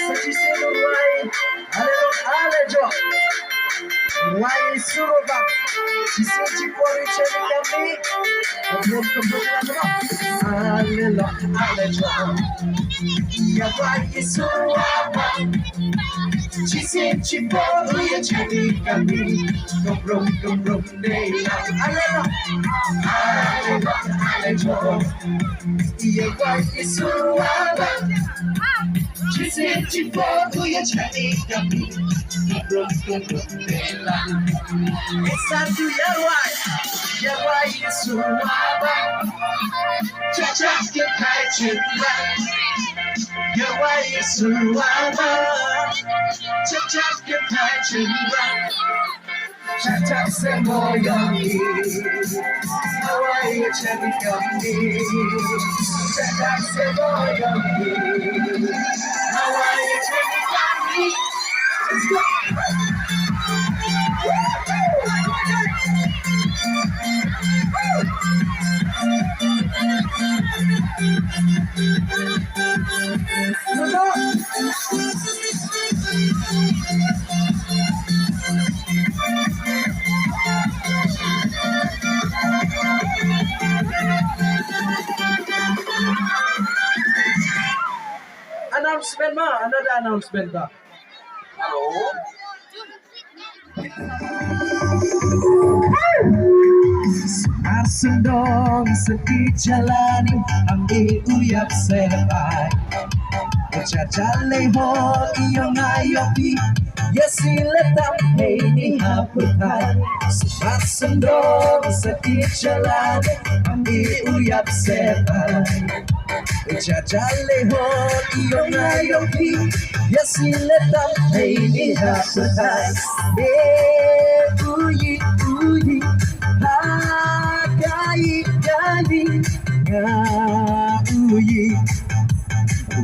Sajiselo rwai, alejo, rwai suroba, jisiji kori cheni kami, alejo, ya rwai suroba, jisiji kori cheni kami, khublei neila, alejo, ya rwai suroba. She said she fought for your Chinese company. It's time to your wife is so wild. Cha-cha, get high, your wife is so wild. Cha-cha, get high, cha-cha, say more yummy. Your wife is Chinese company. Cha-cha, say more yummy. How are you taking me? Let's go. Announcement, another announcement. Hello. Asendong seti jalani ambil uyap sebai. Jajale ho iyong ayopi yesiletam hey ni haputai. Asendong seti jalani ambil uyap sebai. Jajale ho iyong ayopi yesiletam hey ni haputai. Uyi Gayi uyi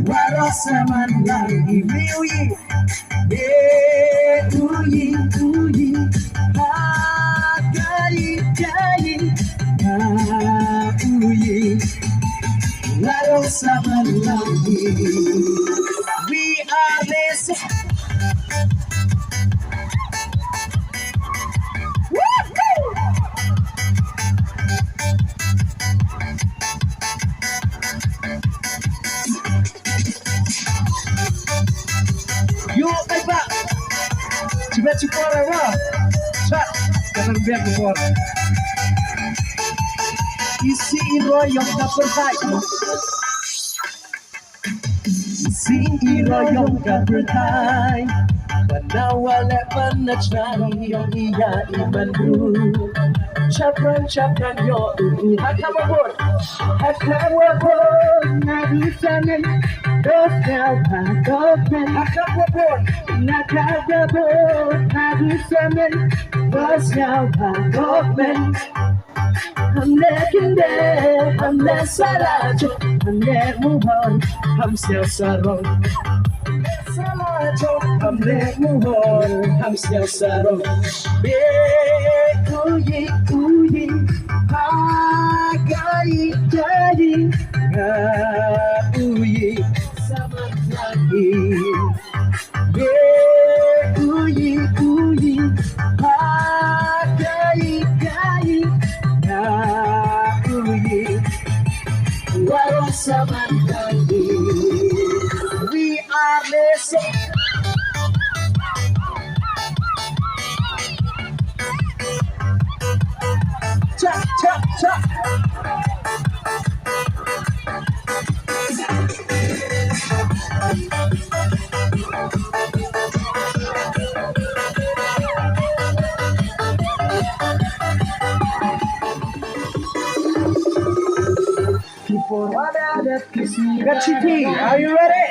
warasaman lagi uyi uyi gayi uyi warasaman lagi. We are listening. Coba orang, cak, jangan biar keluar. Isi royong tak berhak, isi royong tak berhak. Penawalek penajari yang ia imandu. Capran yo, hakawapun, nabisanan. Hakawapun, nakagabon, nabisanan. Hamle kinde, hamle salajo, hamle muhon, hamsel sarong. Hamle muhon, hamsel sarong. Uyi, gayi, uyi, sama lagi. Uyi, gayi, uyi, warung sama lagi. We are listening. Cha. Gachiti, are you ready?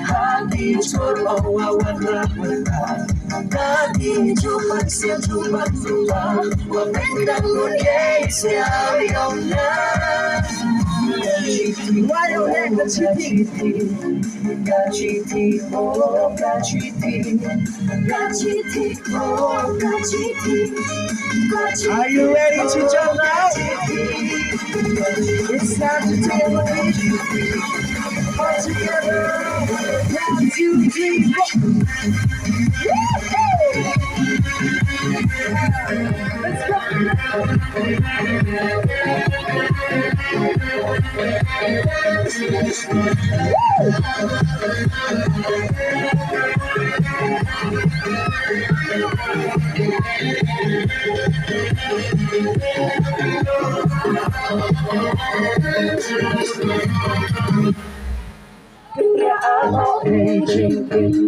Hadi choro awan Lagi cuma siap cuma tua Wapendang mulia siap yona Wayo neka chiti Gachiti oh gachiti Gachiti oh gachiti Are you ready to jump out? It's time to take a leap all together 1, 2, 3, 4 Let's go!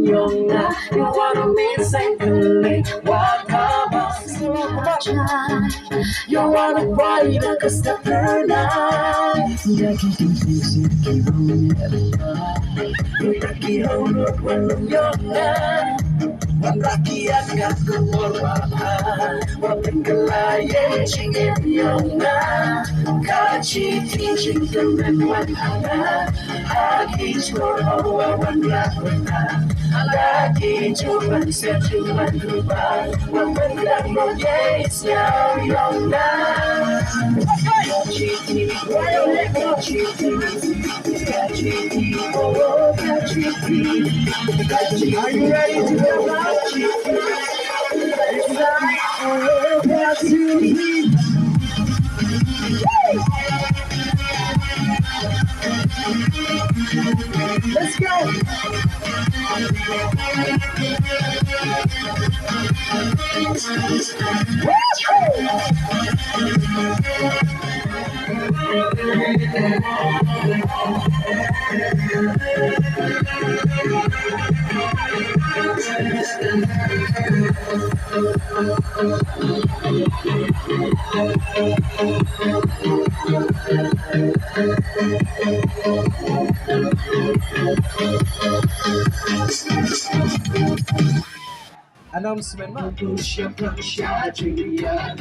You wanna meet Saint Khublei, what you wanna ride like a stepper now. Rakyat gak kewarahan Wapenggelaya cingin yona Kaji tingin kemenuan hana Hagi coro wawan lakuna Lagi cuman sejuman rubah Wapenggelam moye siaw yona Kaji tingin wayo kaji tingin Kaji tingin oh kaji tingin Are you ready to go out? It's time for us to leave. Let's go. Announcement mo. Siapa dia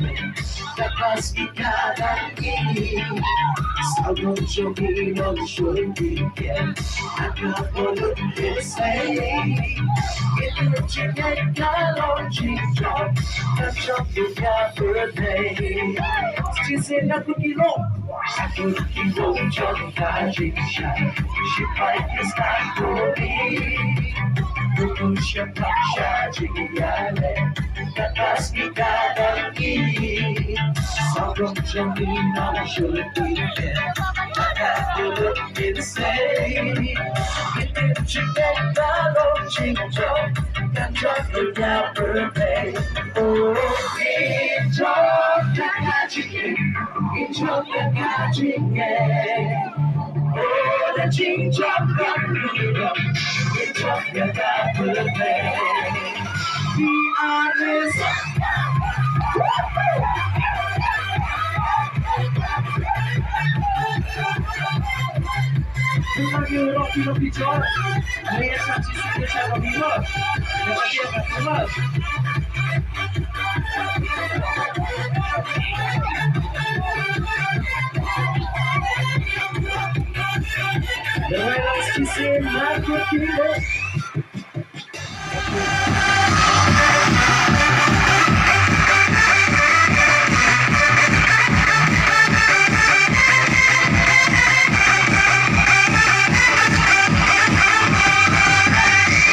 Dapat ikan ini Sabun jogi non jogi Agak mulut disay Itu cengek kalau cincok Cocok juga birthday Cincin aku kilo Aku kilo coba cincin Sipai kisah kuri Buku siapa dia Dapat ikan ini Sabun jogi non jogi Agak mulut disay Itu cengek kalau cincok Cocok juga birthday Oh, cincok kakaji Cincok kakaji Oh, the cincok kakaji Cincok kakaji birthday Be honest Kilo pichón, ahí es así que se lo digo, no se quiere tomar. De veras quise más contigo.